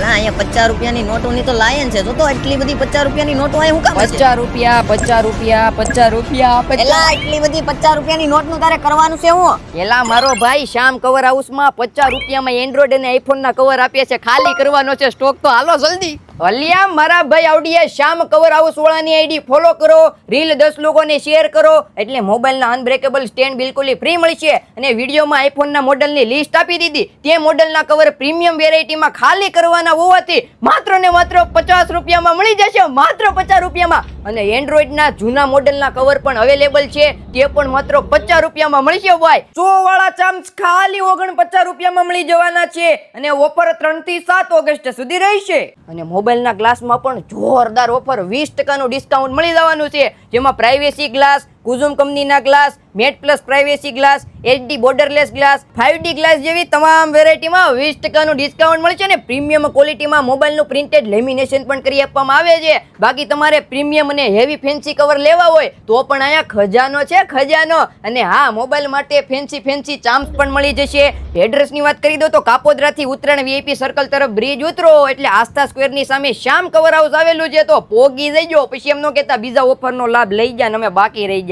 લા અહીંયા 50 રૂપિયાની નોટોની તો લાયન છે. તો એટલી બધી 50 રૂપિયાની નોટો અહીં હું કામ છે? 50 રૂપિયા 50 રૂપિયા 50 રૂપિયા એલા એટલી બધી 50 રૂપિયાની નોટનું તારે કરવાનું છે હું? એલા મારો ભાઈ શ્યામ કવર હાઉસમાં 50 રૂપિયામાં એન્ડ્રોઈડ અને આઈફોન ના કવર આપે છે. ખાલી કરવાનો છે સ્ટોક, તો હાલો જલ્દી. અલિયા મારા ભાઈ આવડીએ શ્યામ કવર હાઉસ વાળાની આઈડી ફોલો કરો, રીલ 10 લોકોને શેર કરો એટલે મોબાઈલના અનબ્રેકેબલ સ્ટેન્ડ બિલકુલ ફ્રી મળશે. અને વિડીયોમાં આઈફોનના મોડલની લિસ્ટ આપી દીધી. તે મોડલના કવર પ્રીમિયમ વેરાયટીમાં ખાલી કરવાના હોવાથી માત્ર ને માત્ર 50 રૂપિયામાં મળી જશે. માત્ર 50 રૂપિયામાં. અને એન્ડ્રોઈડના જૂના મોડલના કવર પણ અવેલેબલ છે, તે પણ માત્ર 50 રૂપિયામાં મળશે ભાઈ. 100 વાળા ચામ્સ ખાલી 49 રૂપિયામાં મળી જવાના છે. અને ઓફર 3 થી 7 ઓગસ્ટ સુધી રહેશે. અને મોબાઈલના ગ્લાસમાં પણ જોરદાર ઓફર 20% ડિસ્કાઉન્ટ મળી જવાનું છે, જેમાં પ્રાઇવેસી ગ્લાસ, કુઝુમ કંપનીના glass, matte plus privacy glass, HD borderless glass, 5D glass જેવી તમામ વેરાયટીમાં 20% ડિસ્કાઉન્ટ મળશે. ને પ્રીમિયમ ક્વોલિટીમાં મોબાઈલનું પ્રિન્ટેડ લેમિનેશન પણ કરી આપવામાં આવે છે. બાકી તમારે પ્રીમિયમ અને હેવી ફેન્સી કવર લેવા હોય તો પણ અહીંયા ખજાનો છે, ખજાનો. અને હા, મોબાઈલ માટે ફેન્સી ચામ્સ પણ મળી જશે. એડ્રેસની વાત કરી દો તો કાપોદ્રાથી ઉત્તરાયણ VIP સર્કલ તરફ બ્રિજ ઉતરો એટલે આસ્થા સ્ક્વેરની સામે શ્યામ કવર હાઉસ આવેલું છે. તો પોગી જઈજો, પછી એમ ન કહેતા બીજા ઓફરનો લાભ લઈ ગયા ને અમે બાકી રહી ગયા.